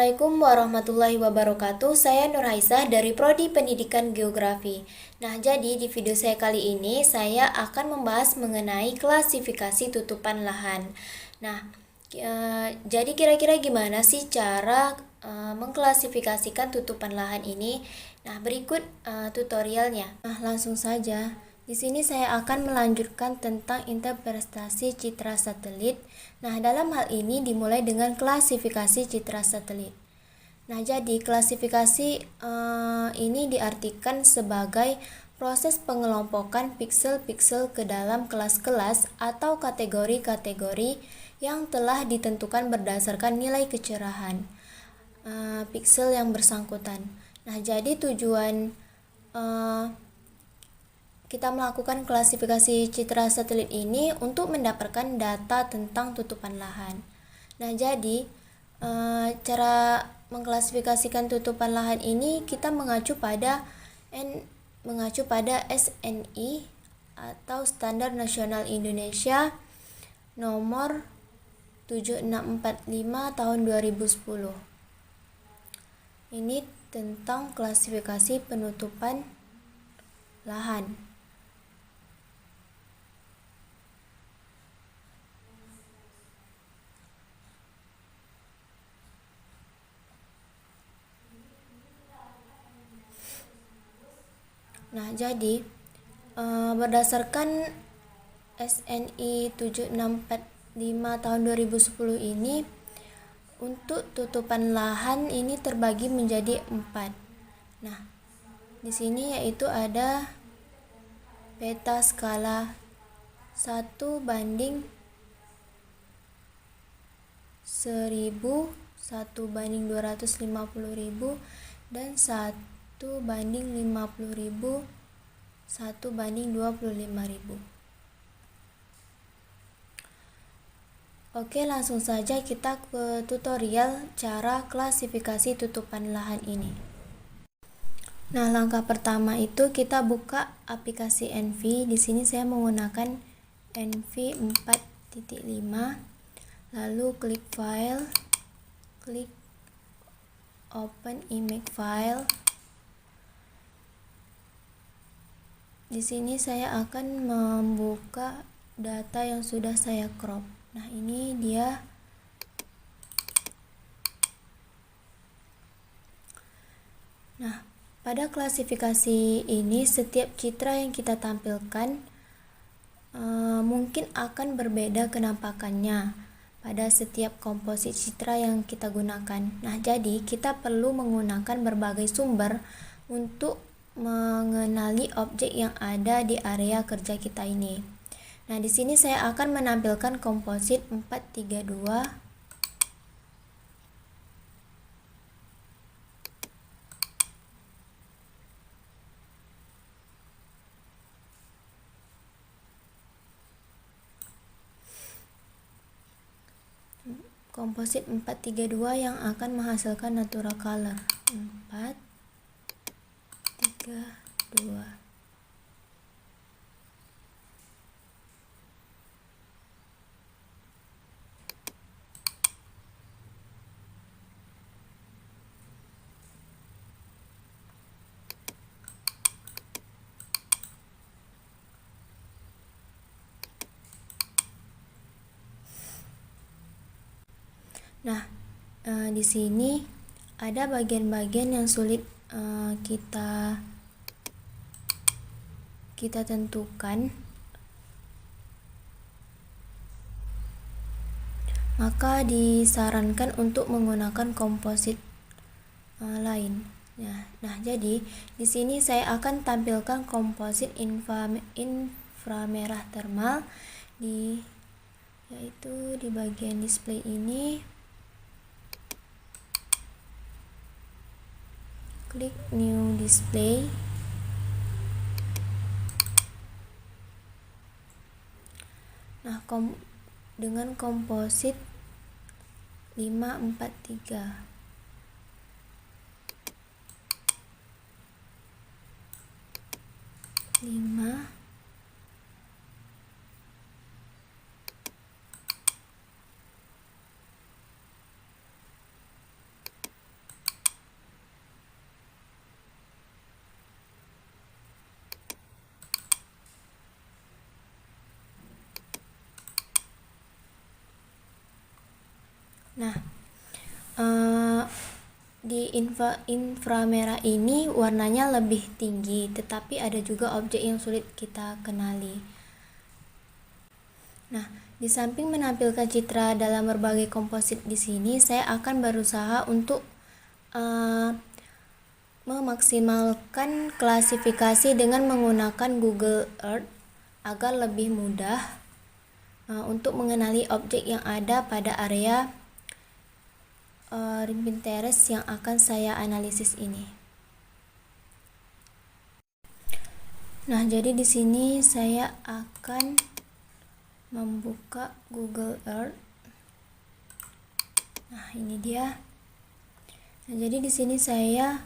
Assalamualaikum warahmatullahi wabarakatuh. Saya Nur Aisyah dari Prodi Pendidikan Geografi. Nah, jadi di video saya kali ini saya akan membahas mengenai klasifikasi tutupan lahan. Nah, jadi kira-kira gimana sih cara mengklasifikasikan tutupan lahan ini? Nah, berikut tutorialnya. Nah, langsung saja. Di sini saya akan melanjutkan tentang interpretasi citra satelit. Nah, dalam hal ini dimulai dengan klasifikasi citra satelit. Nah, jadi klasifikasi ini diartikan sebagai proses pengelompokan piksel-piksel ke dalam kelas-kelas atau kategori-kategori yang telah ditentukan berdasarkan nilai kecerahan piksel yang bersangkutan. Nah, jadi tujuan kita melakukan klasifikasi citra satelit ini untuk mendapatkan data tentang tutupan lahan. Nah, jadi cara mengklasifikasikan tutupan lahan ini kita mengacu pada SNI atau Standar Nasional Indonesia nomor 7645 tahun 2010. Ini tentang klasifikasi penutupan lahan. Nah, jadi berdasarkan SNI 7645 tahun 2010 ini, untuk tutupan lahan ini terbagi menjadi 4. Nah, di sini yaitu ada peta skala 1:1000, 1:250.000, dan 1:50.000, 1:25.000. Oke, langsung saja kita ke tutorial cara klasifikasi tutupan lahan ini. Nah, langkah pertama itu kita buka aplikasi Envi. Di sini saya menggunakan Envi 4.5. Lalu klik file, klik open image file. Di sini saya akan membuka data yang sudah saya crop. Nah, ini dia. Nah, pada klasifikasi ini setiap citra yang kita tampilkan mungkin akan berbeda kenampakannya pada setiap komposit citra yang kita gunakan. Nah, jadi kita perlu menggunakan berbagai sumber untuk mengenali objek yang ada di area kerja kita ini. Nah, di sini saya akan menampilkan komposit 432. Komposit 432 yang akan menghasilkan natural color 432. Nah, di sini ada bagian-bagian yang sulit kita tentukan. Maka disarankan untuk menggunakan komposit lain. Nah, jadi di sini saya akan tampilkan komposit inframerah thermal yaitu di bagian display ini. Klik new display. Nah, dengan komposit 543. Nah, di inframerah ini warnanya lebih tinggi, tetapi ada juga objek yang sulit kita kenali. Nah, di samping menampilkan citra dalam berbagai komposit di sini, saya akan berusaha untuk memaksimalkan klasifikasi dengan menggunakan Google Earth agar lebih mudah untuk mengenali objek yang ada pada area Pinterest yang akan saya analisis ini. Nah, jadi di sini saya akan membuka Google Earth. Nah, ini dia. Nah, jadi di sini saya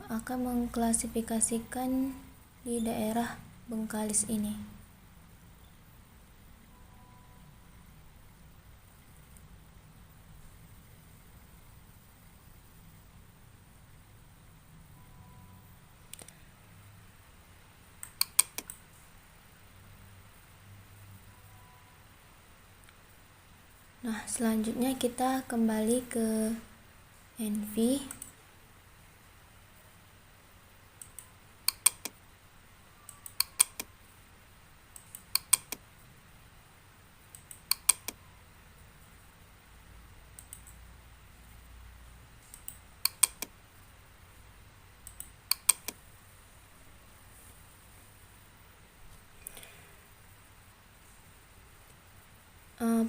akan mengklasifikasikan di daerah Bengkalis ini. Nah, selanjutnya kita kembali ke Envy.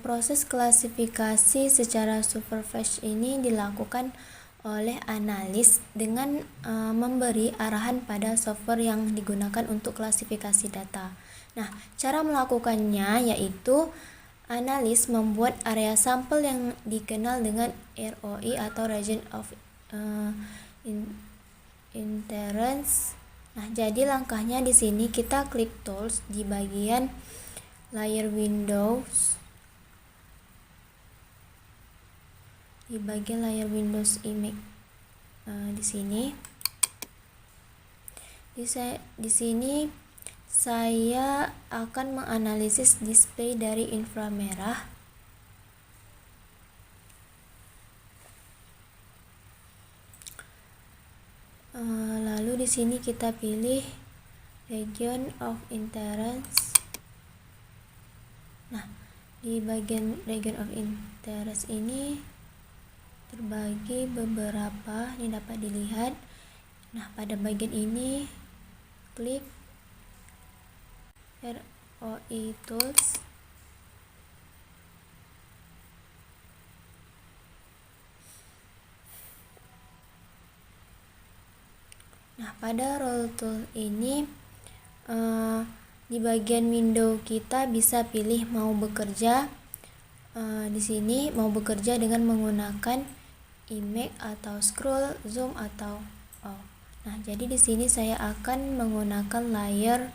Proses klasifikasi secara supervised ini dilakukan oleh analis dengan memberi arahan pada software yang digunakan untuk klasifikasi data. Nah, cara melakukannya yaitu analis membuat area sampel yang dikenal dengan ROI atau Region of Interest. Nah, jadi langkahnya di sini kita klik tools di bagian layer Windows. Di bagian layar Windows image di sini. Di sini saya akan menganalisis display dari inframerah. Lalu di sini kita pilih region of interest. Nah, di bagian region of interest ini terbagi beberapa, ini dapat dilihat. Nah, pada bagian ini klik ROI tools. Nah, pada roll tool ini di bagian window kita bisa pilih mau bekerja di sini mau bekerja dengan menggunakan image atau scroll, zoom atau off. Nah, jadi di sini saya akan menggunakan layar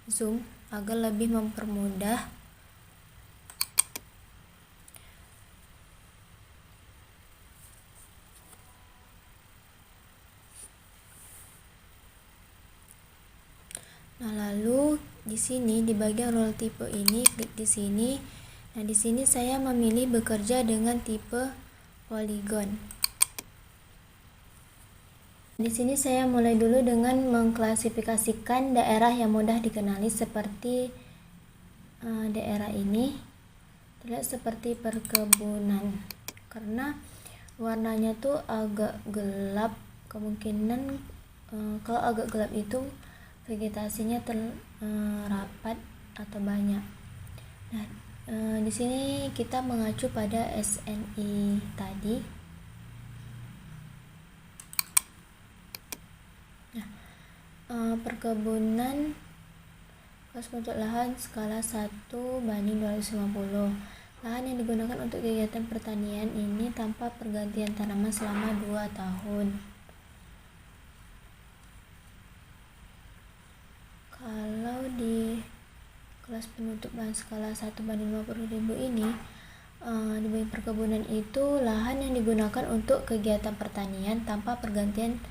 zoom agar lebih mempermudah. Nah, lalu di sini di bagian role tipe ini klik di sini. Nah, di sini saya memilih bekerja dengan tipe polygon. Di sini saya mulai dulu dengan mengklasifikasikan daerah yang mudah dikenali seperti daerah ini. Terlihat seperti perkebunan. Karena warnanya tuh agak gelap, kemungkinan kalau agak gelap itu vegetasinya rapat atau banyak. Nah, di sini kita mengacu pada SNI tadi. Nah, perkebunan kos untuk lahan skala 1:250. Lahan yang digunakan untuk kegiatan pertanian ini tanpa pergantian tanaman selama 2 tahun. Kalau di kelas penutup lahan skala 1:50.000 ini di bagian perkebunan itu lahan yang digunakan untuk kegiatan pertanian tanpa pergantian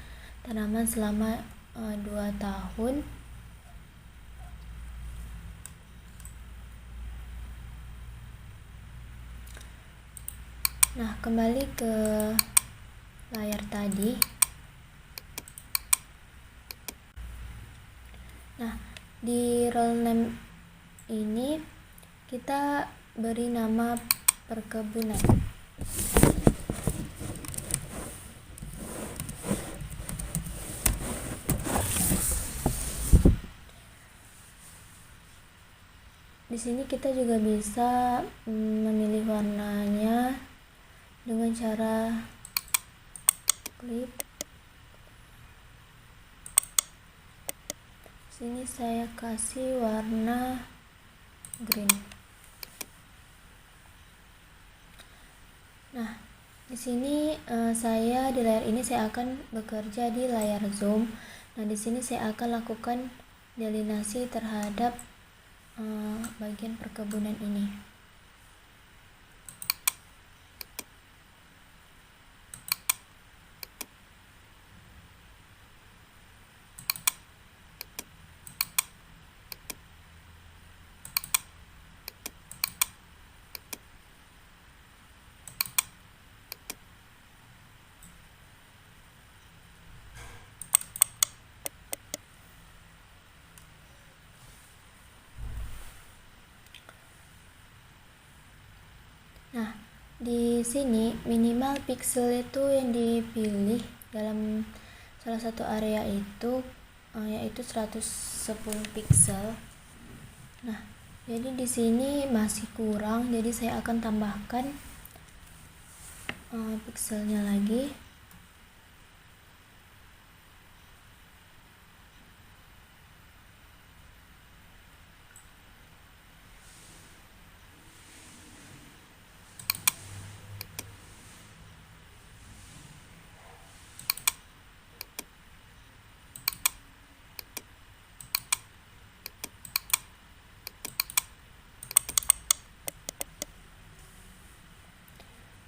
tanaman selama 2 tahun. Nah, kembali ke layar tadi. Nah, di role name ini kita beri nama perkebunan. Di sini kita juga bisa memilih warnanya dengan cara klik. Sini saya kasih warna green. Nah, di sini saya di layar ini saya akan bekerja di layar zoom. Nah, di sini saya akan lakukan delineasi terhadap bagian perkebunan ini. Nah, di sini minimal pixel itu yang dipilih dalam salah satu area itu yaitu 110 pixel. Nah, jadi di sini masih kurang, jadi saya akan tambahkan pixelnya lagi.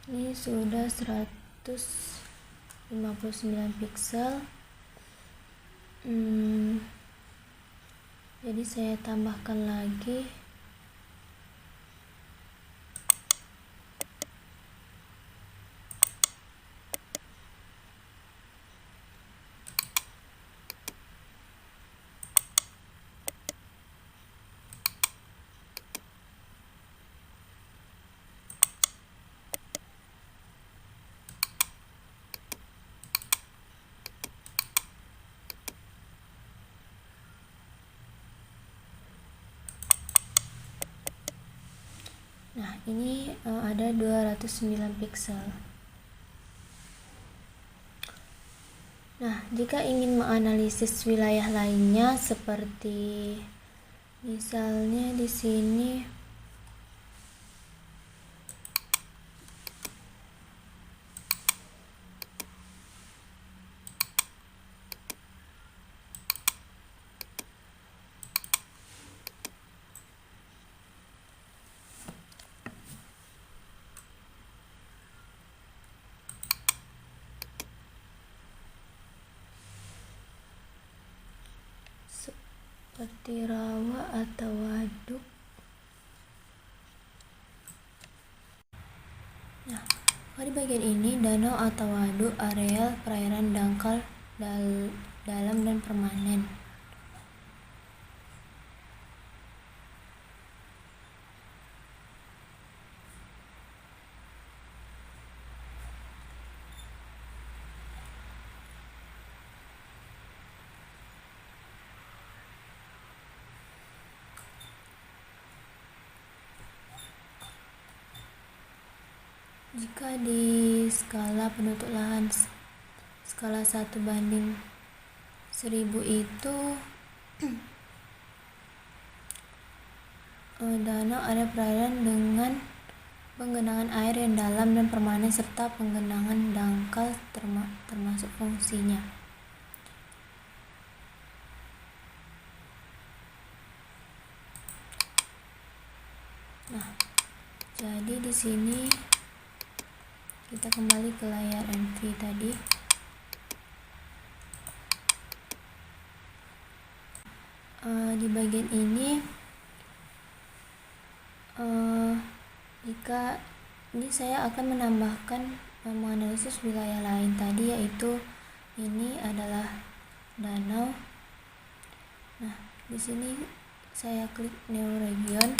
Ini sudah 159 pixel. Jadi saya tambahkan lagi. Nah, ini ada 209 pixel. Nah, jika ingin menganalisis wilayah lainnya seperti misalnya di sini seperti rawa atau waduk. Nah, di bagian ini danau atau waduk, areal perairan dangkal dalam dan permanen. Jika di skala penutup lahan skala 1:1000 itu danau ada perairan dengan penggenangan air yang dalam dan permanen serta penggenangan dangkal termasuk fungsinya. Nah, jadi di sini kita kembali ke layar MV tadi. Di bagian ini jika ini saya akan menambahkan menganalisis wilayah lain tadi, yaitu ini adalah danau. Nah, di sini saya klik new region.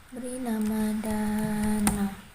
Beri nama danau.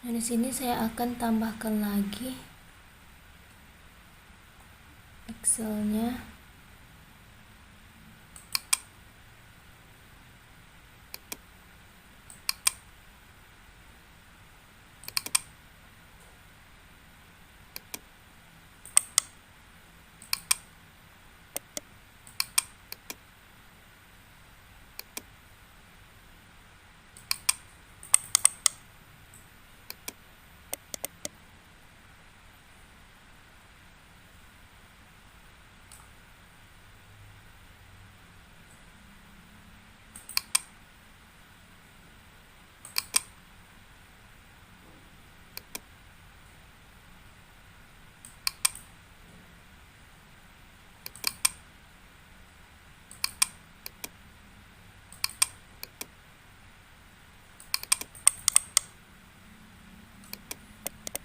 Nah, di sini saya akan tambahkan lagi pixelnya.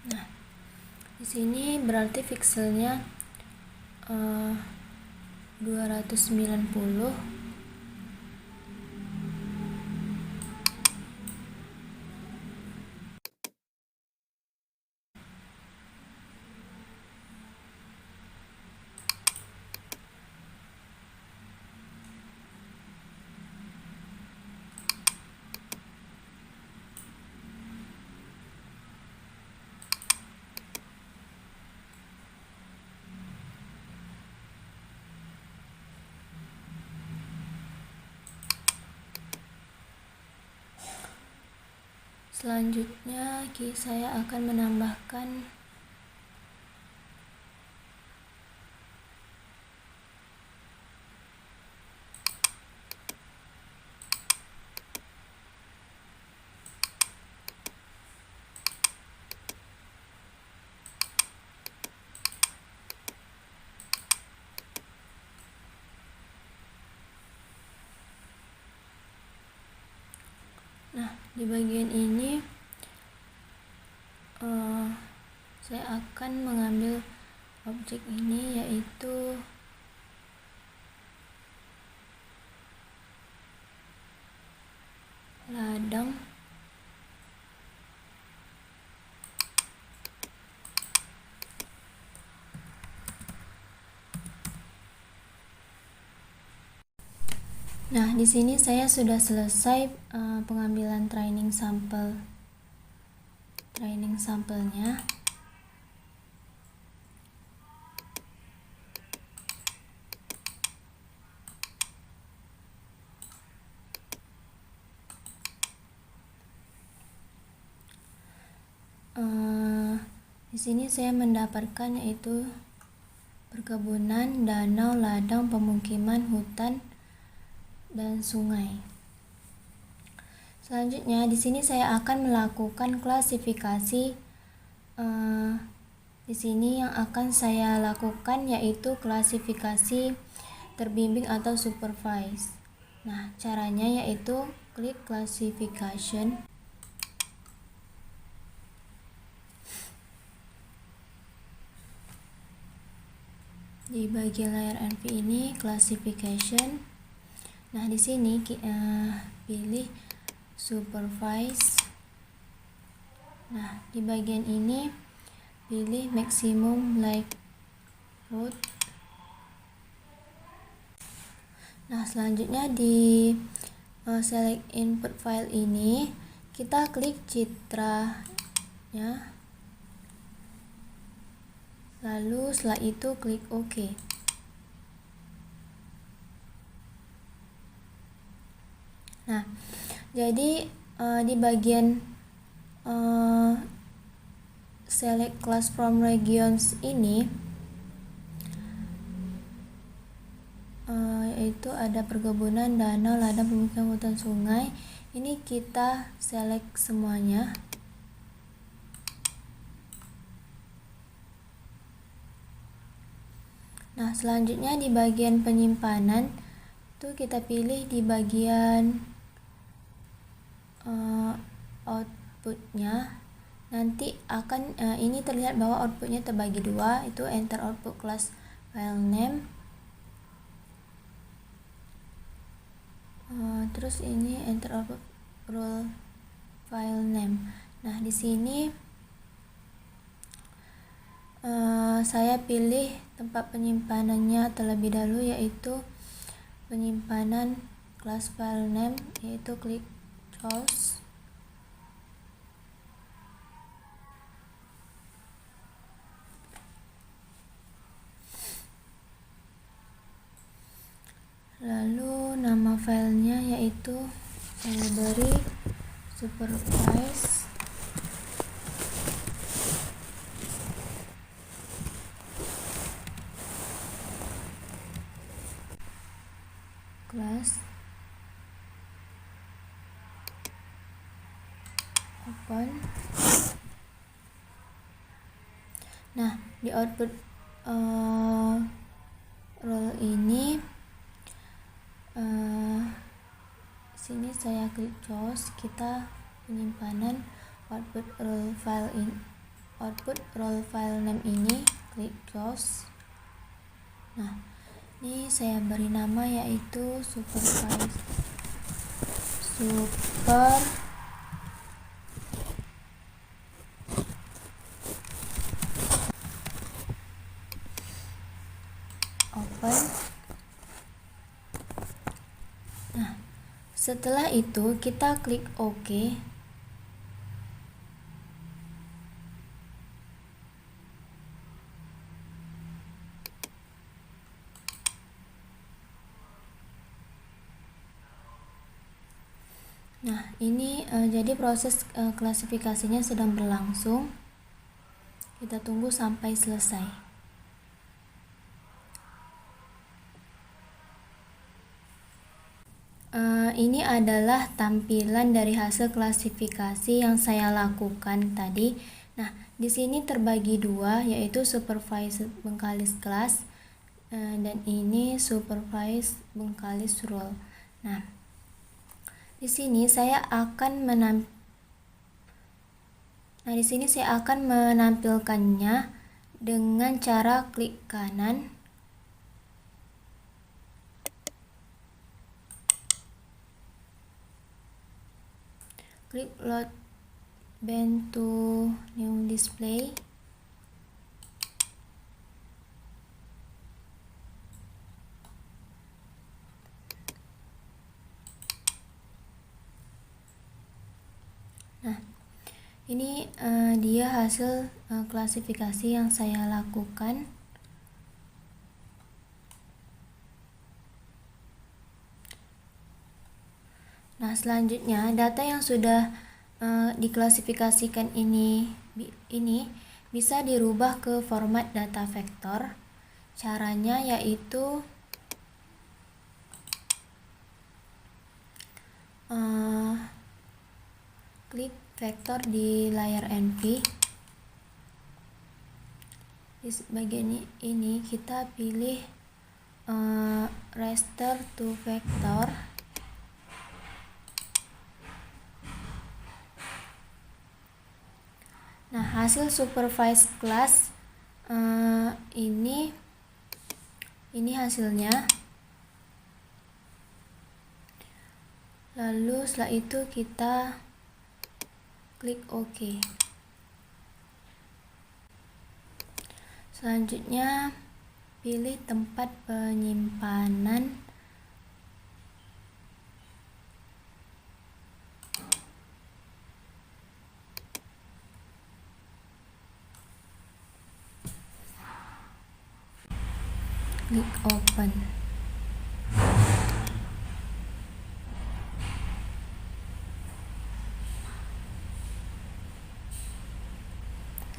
Nah, di sini berarti pixelnya 290. Selanjutnya saya akan menambahkan di bagian ini saya akan mengambil objek ini, yaitu ladang. Nah, di sini saya sudah selesai pengambilan training sampelnya. Di sini saya mendapatkan yaitu perkebunan, danau, ladang, pemukiman, hutan, dan sungai. Selanjutnya di sini saya akan melakukan klasifikasi Di sini yang akan saya lakukan yaitu klasifikasi terbimbing atau supervise. Nah, caranya yaitu klik classification. Di bagian layar NV ini classification. Nah, di sini pilih supervise. Nah, di bagian ini pilih maximum likelihood. Nah, selanjutnya di select input file ini kita klik citranya. Lalu setelah itu klik OK. Nah, jadi di bagian select class from regions ini yaitu ada perkebunan, danau, ladang, pemukiman, hutan, sungai. Ini kita select semuanya. Nah, selanjutnya di bagian penyimpanan itu kita pilih di bagian outputnya. Nanti akan ini terlihat bahwa outputnya terbagi dua, itu enter output class file name. Terus ini enter output role file name. Nah, di sini saya pilih tempat penyimpanannya terlebih dahulu, yaitu penyimpanan class file name, yaitu klik choose. Lalu nama filenya yaitu saya beri supervise. Class open. Nah, di output role ini sini saya klik choose, kita penyimpanan output role file name ini klik choose. Nah, ini saya beri nama yaitu supervise open. Nah, setelah itu kita klik OK. Nah, ini jadi proses klasifikasinya sedang berlangsung. Kita tunggu sampai selesai. Ini adalah tampilan dari hasil klasifikasi yang saya lakukan tadi. Nah, di sini terbagi dua, yaitu supervise bengkalis class dan ini supervise bengkalis role. Nah, di sini saya akan menampilkannya dengan cara klik kanan. Klik load band to new display. Nah, ini dia hasil klasifikasi yang saya lakukan. Nah, selanjutnya data yang sudah diklasifikasikan ini bisa dirubah ke format data vektor. Caranya yaitu klik vektor di layar NV. Di bagian ini kita pilih raster to vector. Nah, hasil supervised class ini hasilnya. Lalu setelah itu kita klik OK. Selanjutnya pilih tempat penyimpanan. Klik open.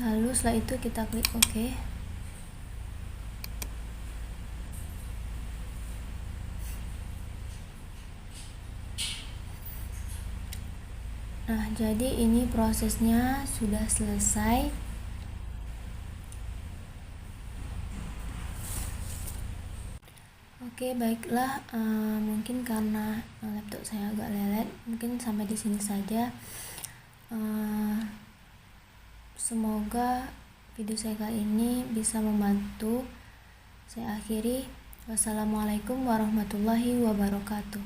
Lalu setelah itu kita klik OK. Nah, jadi ini prosesnya sudah selesai. Oke, baiklah, mungkin karena laptop saya agak lelet, mungkin sampai di sini saja. Semoga video saya kali ini bisa membantu. Saya akhiri. Wassalamualaikum warahmatullahi wabarakatuh.